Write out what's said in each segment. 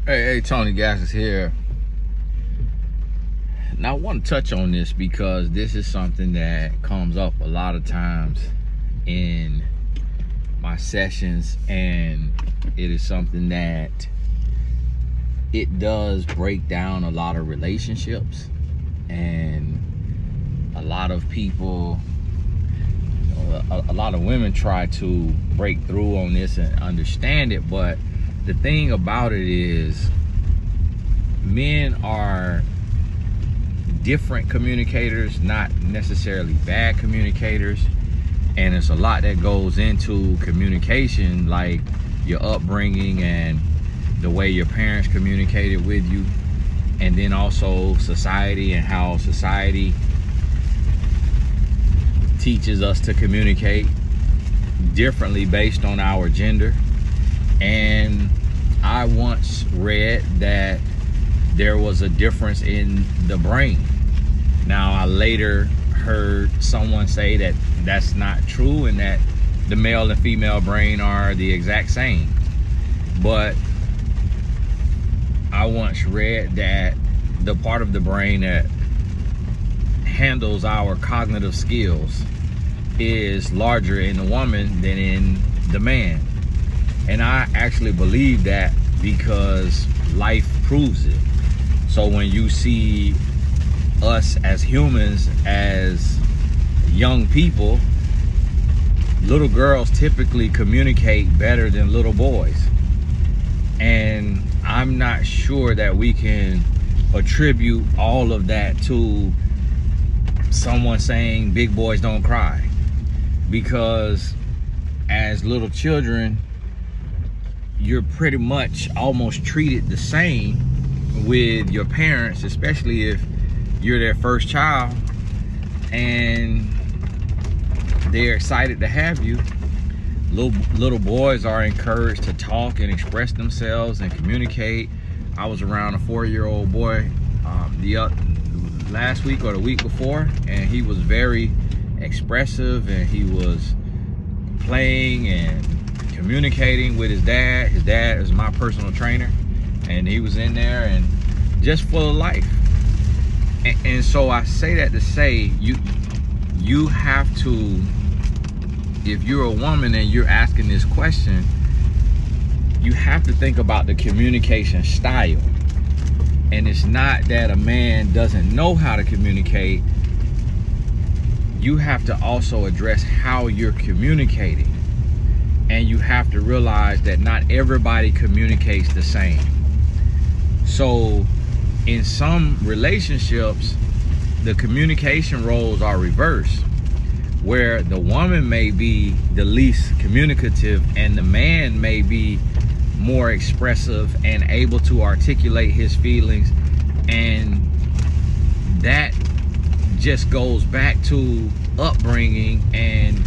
Hey, Tony Gaskins here. Now, I want to touch on this because this is something that comes up a lot of times in my sessions, and it is something that it does break down a lot of relationships, and a lot of people, a lot of women try to break through on this and understand it, but the thing about it is men are different communicators, not necessarily bad communicators, and it's a lot that goes into communication, like your upbringing and the way your parents communicated with you, and then also society and how society teaches us to communicate differently based on our gender. And I once read that there was a difference in the brain. Now, I later heard someone say that that's not true and that the male and female brain are the exact same. But I once read that the part of the brain that handles our cognitive skills is larger in the woman than in the man. And I actually believe that because life proves it. So when you see us as humans, as young people, little girls typically communicate better than little boys. And I'm not sure that we can attribute all of that to someone saying big boys don't cry. Because as little children, you're pretty much almost treated the same with your parents, especially if you're their first child and they're excited to have you. Little boys are encouraged to talk and express themselves and communicate. I was around a 4-year-old boy last week or the week before, and he was very expressive, and he was playing and communicating with his dad. His dad is my personal trainer, and he was in there and just full of life. And so I say that to say, you have to, if you're a woman and you're asking this question, you have to think about the communication style. And it's not that a man doesn't know how to communicate. You have to also address how you're communicating. And you have to realize that not everybody communicates the same. So in some relationships, the communication roles are reversed, where the woman may be the least communicative and the man may be more expressive and able to articulate his feelings. And that just goes back to upbringing and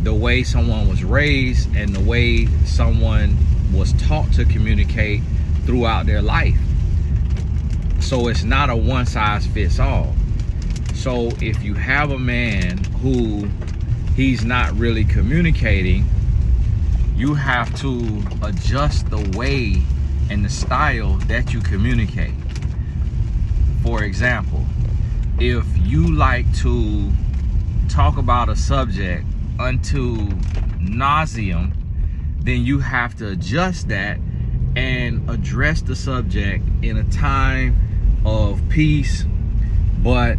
the way someone was raised and the way someone was taught to communicate throughout their life. So it's not a one size fits all. So if you have a man who he's not really communicating, you have to adjust the way and the style that you communicate. For example, if you like to talk about a subject unto nauseam, then you have to adjust that and address the subject in a time of peace, but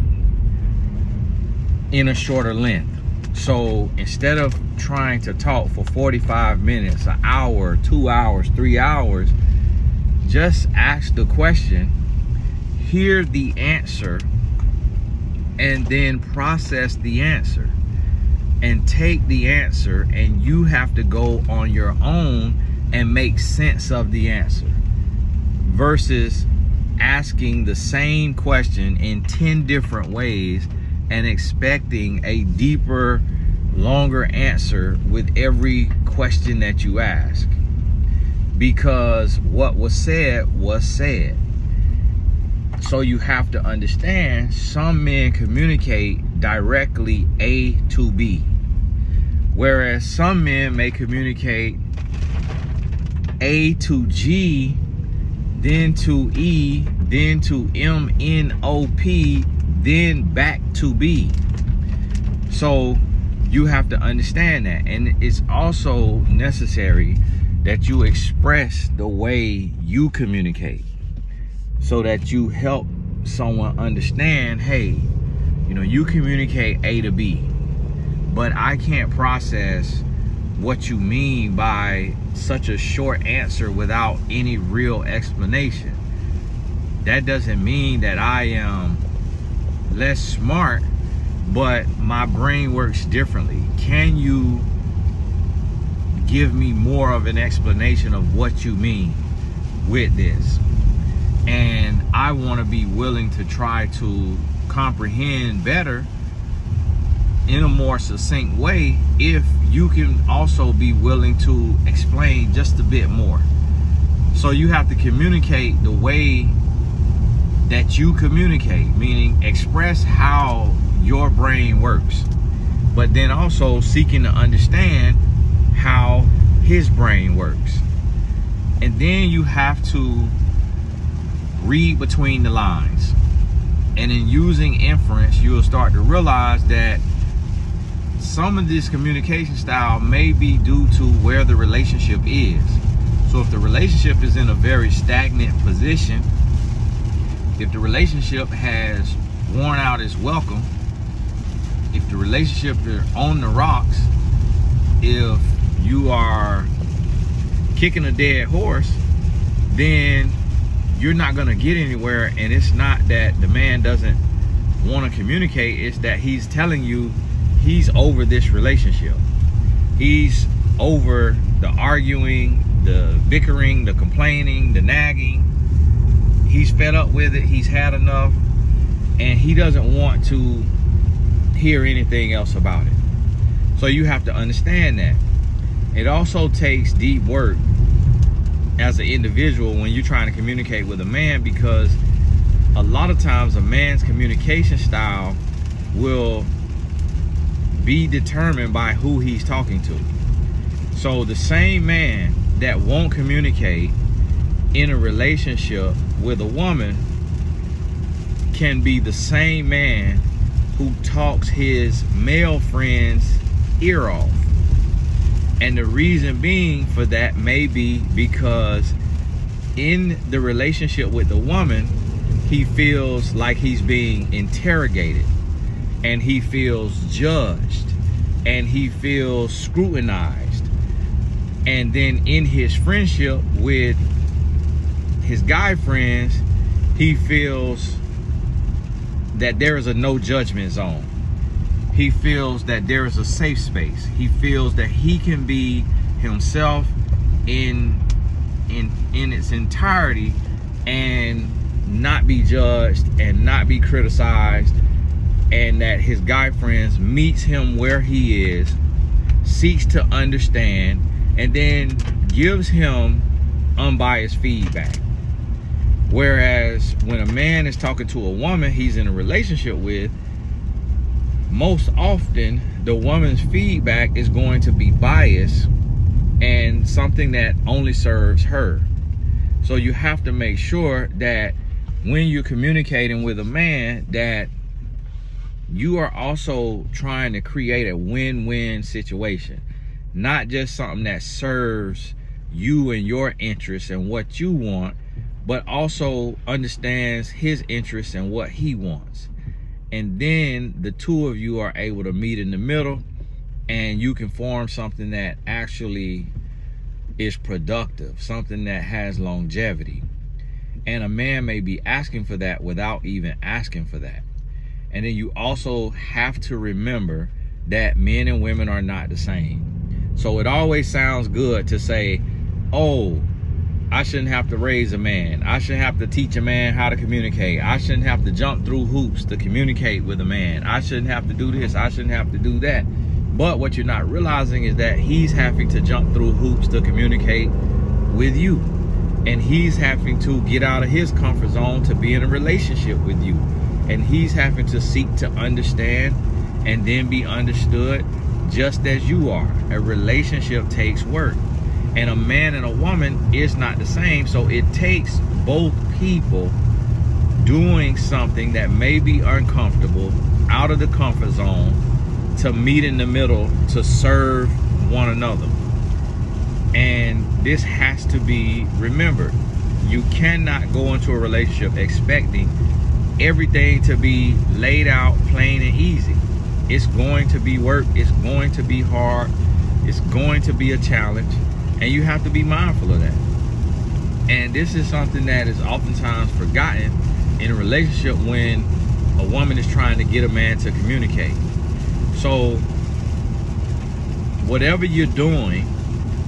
in a shorter length. So instead of trying to talk for 45 minutes, an hour, 2 hours, 3 hours, just ask the question, hear the answer, and then process the answer. And take the answer, and you have to go on your own and make sense of the answer, versus asking the same question in 10 different ways and expecting a deeper, longer answer with every question that you ask. Because what was said was said. So you have to understand, some men communicate directly A to B, whereas some men may communicate A to G then to E, then to M-N-O-P, then back to B. So you have to understand that. And it's also necessary that you express the way you communicate, so that you help someone understand, hey, you know, you communicate A to B, but I can't process what you mean by such a short answer without any real explanation. That doesn't mean that I am less smart, but my brain works differently. Can you give me more of an explanation of what you mean with this? And I want to be willing to try to comprehend better in a more succinct way if you can also be willing to explain just a bit more. So you have to communicate the way that you communicate, meaning express how your brain works, but then also seeking to understand how his brain works. And then you have to read between the lines. And in using inference, you'll start to realize that some of this communication style may be due to where the relationship is. So if the relationship is in a very stagnant position, if the relationship has worn out its welcome, if the relationship is on the rocks, if you are kicking a dead horse, then you're not going to get anywhere. And it's not that the man doesn't want to communicate, it's that he's telling you he's over this relationship. He's over the arguing, the bickering, the complaining, the nagging. He's fed up with it. He's had enough, and he doesn't want to hear anything else about it. So you have to understand that. It also takes deep work as an individual when you're trying to communicate with a man, because a lot of times a man's communication style will be determined by who he's talking to. So the same man that won't communicate in a relationship with a woman can be the same man who talks his male friend's ear off. And the reason being for that may be because in the relationship with the woman, he feels like he's being interrogated, and he feels judged, and he feels scrutinized. And then in his friendship with his guy friends, he feels that there is a no judgment zone. He feels that there is a safe space. He feels that he can be himself in its entirety and not be judged and not be criticized, and that his guy friends meets him where he is, seeks to understand, and then gives him unbiased feedback. Whereas when a man is talking to a woman he's in a relationship with, most often the woman's feedback is going to be biased and something that only serves her. So you have to make sure that when you're communicating with a man, that you are also trying to create a win-win situation, not just something that serves you and your interests and what you want, but also understands his interests and what he wants. And then the two of you are able to meet in the middle, and you can form something that actually is productive, something that has longevity. And a man may be asking for that without even asking for that. And then you also have to remember that men and women are not the same. So it always sounds good to say, oh, I shouldn't have to raise a man. I shouldn't have to teach a man how to communicate. I shouldn't have to jump through hoops to communicate with a man. I shouldn't have to do this. I shouldn't have to do that. But what you're not realizing is that he's having to jump through hoops to communicate with you. And he's having to get out of his comfort zone to be in a relationship with you. And he's having to seek to understand and then be understood just as you are. A relationship takes work. And a man and a woman is not the same. So it takes both people doing something that may be uncomfortable, out of the comfort zone, to meet in the middle to serve one another. And this has to be remembered. You cannot go into a relationship expecting everything to be laid out plain and easy. It's going to be work. It's going to be hard. It's going to be a challenge. And you have to be mindful of that. And this is something that is oftentimes forgotten in a relationship when a woman is trying to get a man to communicate. So whatever you're doing,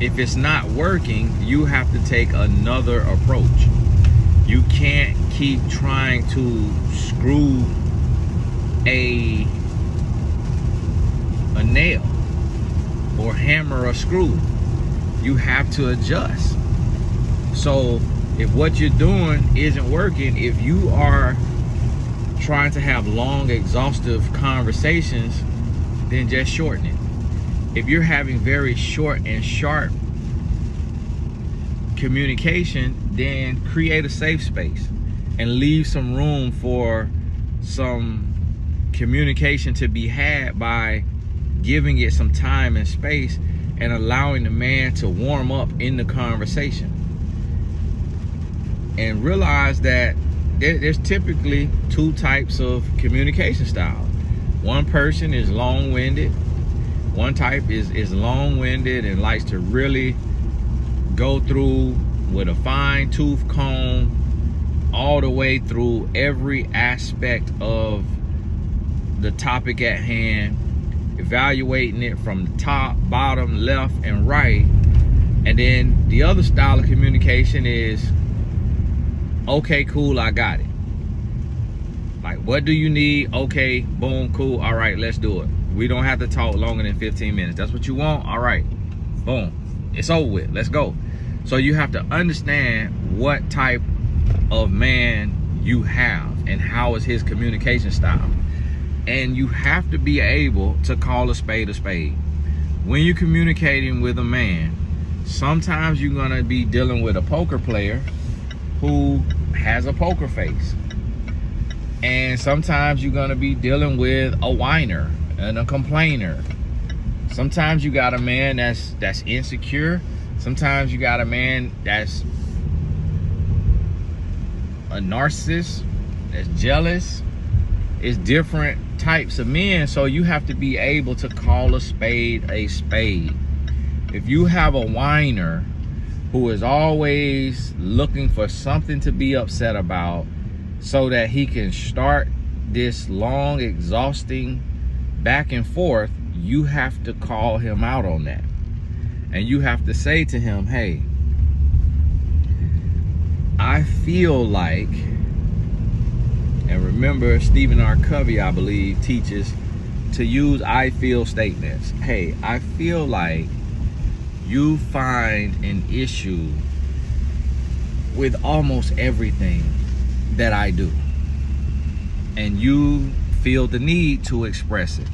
if it's not working, you have to take another approach. You can't keep trying to screw a nail or hammer a screw. You have to adjust. So if what you're doing isn't working, if you are trying to have long, exhaustive conversations, then just shorten it. If you're having very short and sharp communication, then create a safe space and leave some room for some communication to be had by giving it some time and space and allowing the man to warm up in the conversation. And realize that there's typically two types of communication styles. One person is long-winded. One type is long-winded and likes to really go through with a fine-tooth comb all the way through every aspect of the topic at hand, evaluating it from the top, bottom, left, and right. And then the other style of communication is, okay, cool, I got it. Like, what do you need? Okay, boom, cool, all right, let's do it. We don't have to talk longer than 15 minutes. That's what you want? All right, boom, it's over with, let's go. So you have to understand what type of man you have and how is his communication style. And you have to be able to call a spade a spade. When you're communicating with a man, sometimes you're gonna be dealing with a poker player who has a poker face. And sometimes you're gonna be dealing with a whiner and a complainer. Sometimes you got a man that's insecure. Sometimes you got a man that's a narcissist, that's jealous. It's different types of men, so you have to be able to call a spade a spade. If you have a whiner who is always looking for something to be upset about so that he can start this long, exhausting back and forth, you have to call him out on that. And you have to say to him, hey, I feel like, and remember Stephen R. Covey, I believe, teaches to use I feel statements. Hey, I feel like you find an issue with almost everything that I do, and you feel the need to express it.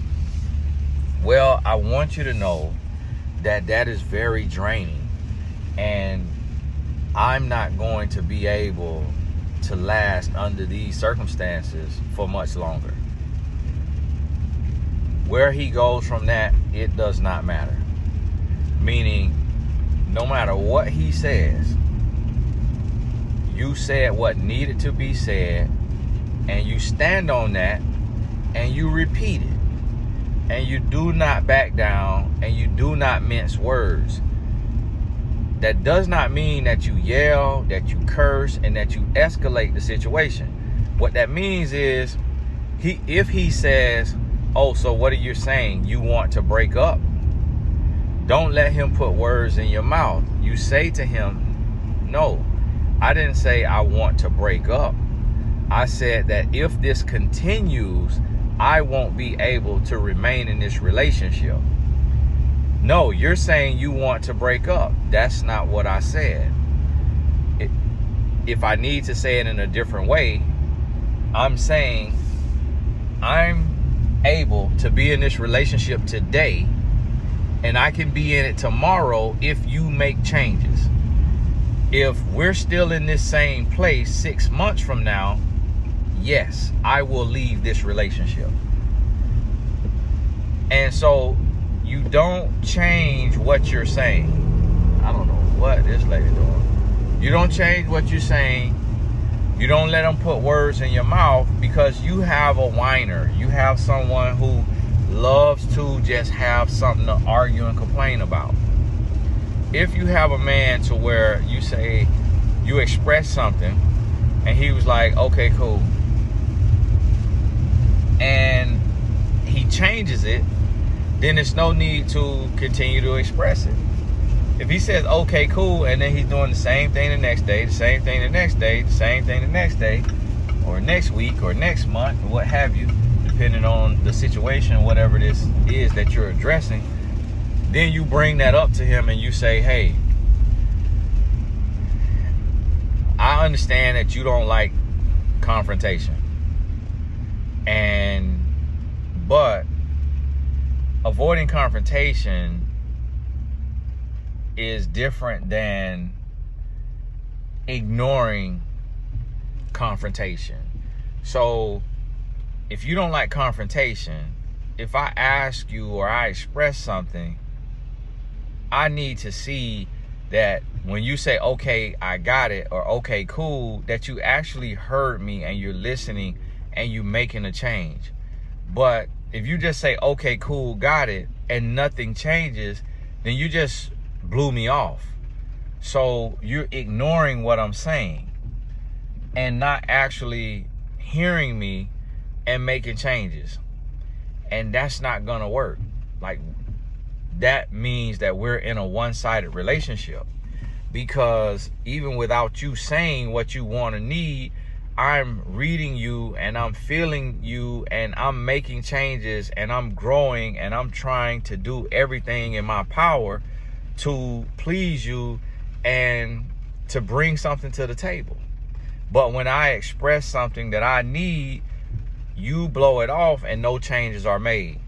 Well, I want you to know that that is very draining, and I'm not going to be able to last under these circumstances for much longer. Where he goes from that, it does not matter. Meaning, no matter what he says, you said what needed to be said, and you stand on that, and you repeat it. And you do not back down, and you do not mince words. That does not mean that you yell, that you curse, and that you escalate the situation. What that means is, if he says, oh, so what are you saying? You want to break up? Don't let him put words in your mouth. You say to him, no, I didn't say I want to break up. I said that if this continues, I won't be able to remain in this relationship. No, you're saying you want to break up. That's not what I said. If I need to say it in a different way, I'm saying I'm able to be in this relationship today, and I can be in it tomorrow if you make changes. If we're still in this same place 6 months from now, yes, I will leave this relationship. And so you don't change what you're saying. I don't know what this lady doing. You don't change what you're saying. You don't let them put words in your mouth, because you have a whiner. You have someone who loves to just have something to argue and complain about. If you have a man to where you say, you express something, and he was like, okay, cool, and he changes it, then there's no need to continue to express it. If he says, okay, cool, and then he's doing the same thing the next day, the same thing the next day, the same thing the next day, or next week, or next month, or what have you, depending on the situation, whatever this is that you're addressing, then you bring that up to him and you say, hey, I understand that you don't like confrontation, but avoiding confrontation is different than ignoring confrontation. So if you don't like confrontation, if I ask you or I express something, I need to see that when you say, okay, I got it, or okay, cool, that you actually heard me and you're listening and you're making a change. But if you just say, okay, cool, got it, and nothing changes, then you just blew me off. So you're ignoring what I'm saying and not actually hearing me and making changes. And that's not gonna work. Like, that means that we're in a one-sided relationship, because even without you saying what you want or need, I'm reading you and I'm feeling you and I'm making changes and I'm growing and I'm trying to do everything in my power to please you and to bring something to the table. But when I express something that I need, you blow it off and no changes are made.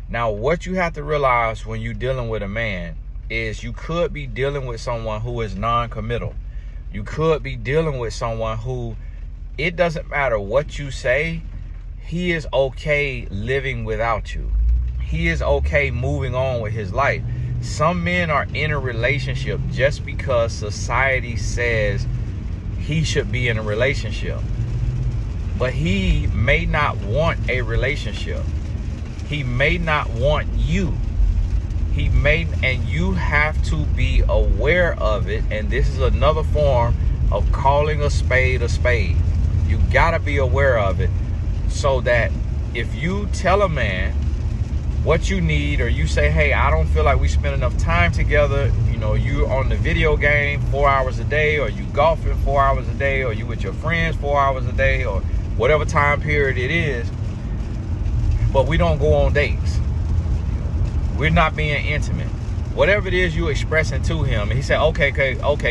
Now, what you have to realize when you're dealing with a man is you could be dealing with someone who is non-committal. You could be dealing with someone who, it doesn't matter what you say, he is okay living without you. He is okay moving on with his life. Some men are in a relationship just because society says he should be in a relationship. But he may not want a relationship. He may not want you. He may, and you have to be aware of it. And this is another form of calling a spade a spade. You gotta be aware of it, so that if you tell a man what you need, or you say, hey, I don't feel like we spend enough time together, you know, you on the video game 4 hours a day, or you golfing 4 hours a day, or you with your friends 4 hours a day, or whatever time period it is, but we don't go on dates, we're not being intimate, whatever it is you expressing to him, and he said, okay,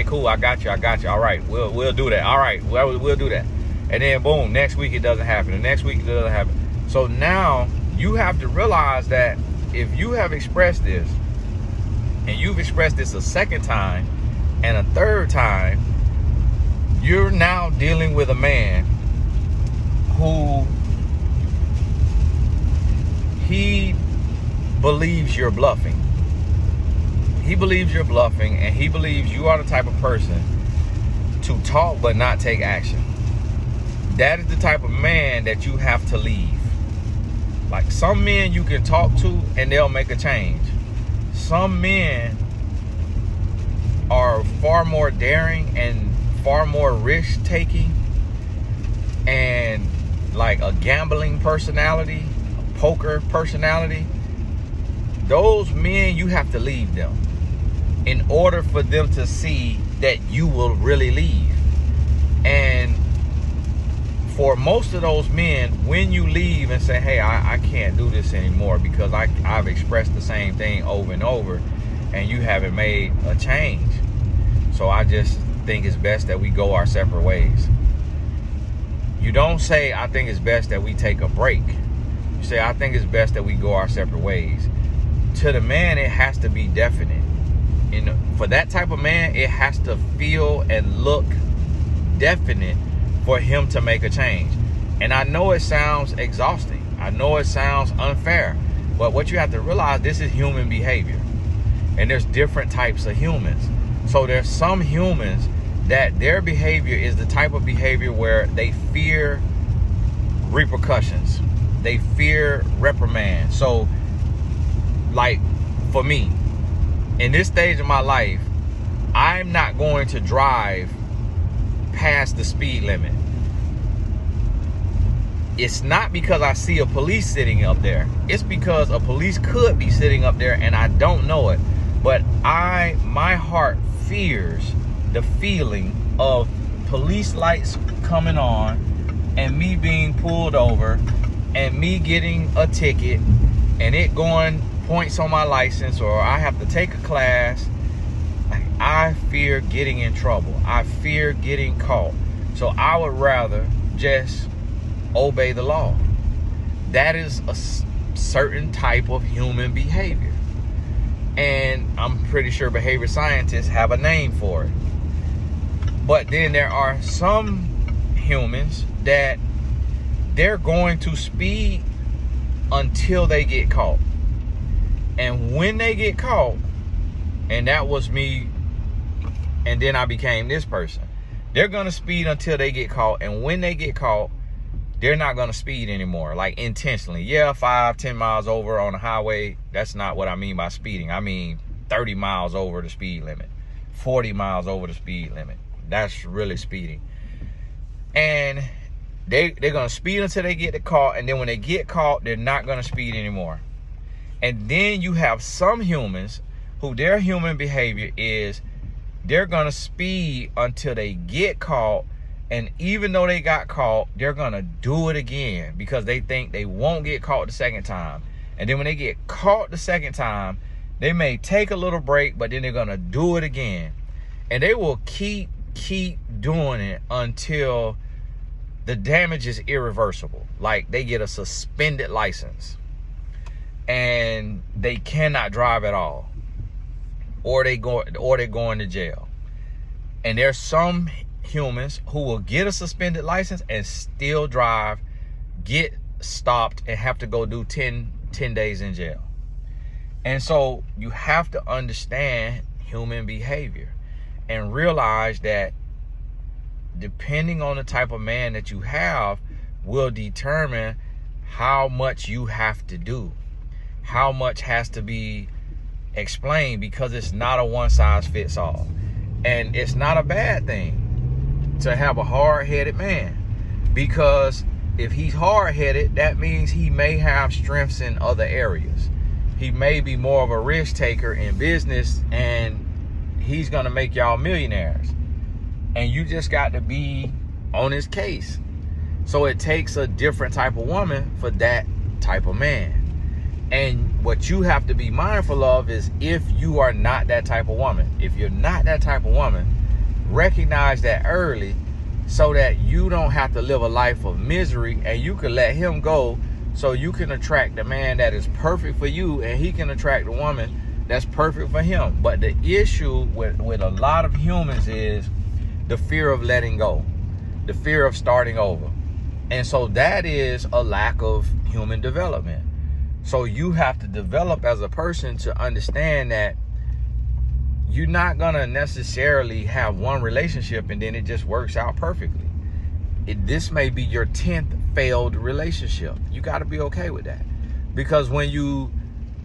cool, I got you, all right, we'll do that, all right, we'll do that, and then boom, next week it doesn't happen, and next week it doesn't happen. So now you have to realize that if you have expressed this, and you've expressed this a second time and a third time, you're now dealing with a man who, he believes you're bluffing. He believes you're bluffing, and he believes you are the type of person to talk but not take action. That is the type of man that you have to leave. Like, some men you can talk to and they'll make a change. Some men are far more daring and far more risk-taking, and like a gambling personality, a poker personality. Those men, you have to leave them in order for them to see that you will really leave. And for most of those men, when you leave and say, hey, I can't do this anymore because I've expressed the same thing over and over and you haven't made a change, so I just think it's best that we go our separate ways. You don't say, I think it's best that we take a break. You say, I think it's best that we go our separate ways. to the man, it has to be definite. And for that type of man, it has to feel and look definite for him to make a change. And I know it sounds exhausting. I know it sounds unfair. But what you have to realize, this is human behavior. And there's different types of humans. So there's some humans that their behavior is the type of behavior where they fear repercussions. They fear reprimand. So, like, for me, in this stage of my life, I'm not going to drive past the speed limit. It's not because I see a police sitting up there. It's because a police could be sitting up there and I don't know it. But my heart fears the feeling of police lights coming on and me being pulled over and me getting a ticket and it going points on my license, or I have to take a class. I fear getting in trouble. I fear getting caught. So I would rather just obey the law. That is a certain type of human behavior. And I'm pretty sure behavior scientists have a name for it. But then there are some humans that they're going to speed until they get caught. And when they get caught, and that was me, and then I became this person, they're going to speed until they get caught. And when they get caught, they're not going to speed anymore, like intentionally. Yeah, 5-10 miles over on the highway. That's not what I mean by speeding. I mean 30 miles over the speed limit, 40 miles over the speed limit. That's really speeding. And they're going to speed until they get caught. And then when they get caught, they're not going to speed anymore. And then you have some humans who their human behavior is they're going to speed until they get caught. And even though they got caught, they're going to do it again because they think they won't get caught the second time. And then when they get caught the second time, they may take a little break, but then they're going to do it again. And they will keep doing it until the damage is irreversible. Like they get a suspended license and they cannot drive at all. Or they're going to jail. And there's some humans who will get a suspended license and still drive, get stopped, and have to go do 10 days in jail. And so you have to understand human behavior and realize that depending on the type of man that you have will determine how much you have to do, how much has to be explained, because it's not a one-size-fits-all. And it's not a bad thing to have a hard-headed man, because if he's hard-headed, that means he may have strengths in other areas. He may be more of a risk taker in business, and he's gonna make y'all millionaires. And you just got to be on his case. So it takes a different type of woman for that type of man. And what you have to be mindful of is if you are not that type of woman. If you're not that type of woman, recognize that early so that you don't have to live a life of misery, and you can let him go so you can attract the man that is perfect for you, and he can attract the woman that's perfect for him. But the issue with a lot of humans is the fear of letting go, the fear of starting over. And so that is a lack of human development. So you have to develop as a person to understand that you're not going to necessarily have one relationship and then it just works out perfectly. This may be your 10th failed relationship. You got to be okay with that. Because when you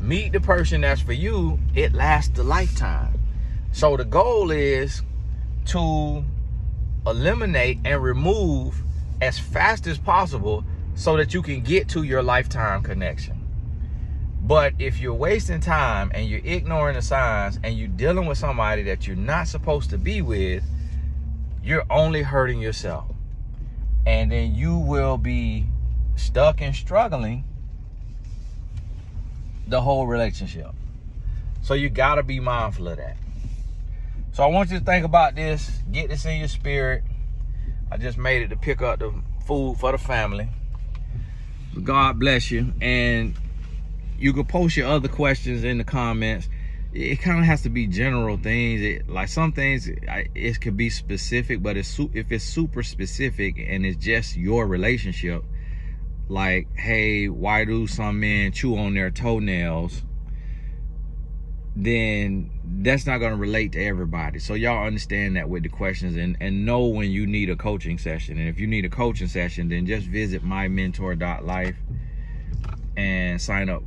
meet the person that's for you, it lasts a lifetime. So the goal is to eliminate and remove as fast as possible so that you can get to your lifetime connection. But if you're wasting time and you're ignoring the signs and you're dealing with somebody that you're not supposed to be with, you're only hurting yourself. And then you will be stuck and struggling the whole relationship. So you got to be mindful of that. So I want you to think about this. Get this in your spirit. I just made it to pick up the food for the family. God bless you. And you could post your other questions in the comments. It kind of has to be general things. Like some things, it could be specific, but if it's super specific and it's just your relationship, like, hey, why do some men chew on their toenails? Then that's not going to relate to everybody. So y'all understand that with the questions, and know when you need a coaching session. And if you need a coaching session, then just visit mymentor.life and sign up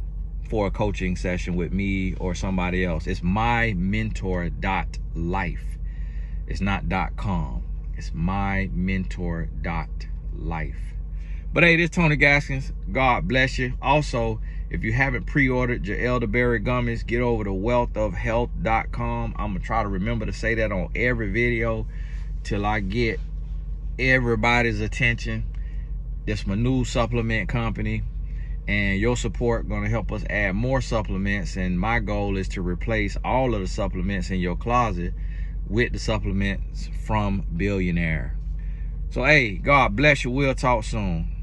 for a coaching session with me or somebody else. It's mymentor.life. It's not .com. It's mymentor.life. But hey, this is Tony Gaskins. God bless you. Also, if you haven't pre-ordered your elderberry gummies, get over to wealthofhealth.com. I'm going to try to remember to say that on every video till I get everybody's attention. That's my new supplement company. And your support going to help us add more supplements. And my goal is to replace all of the supplements in your closet with the supplements from Billionaire. So, hey, God bless you. We'll talk soon.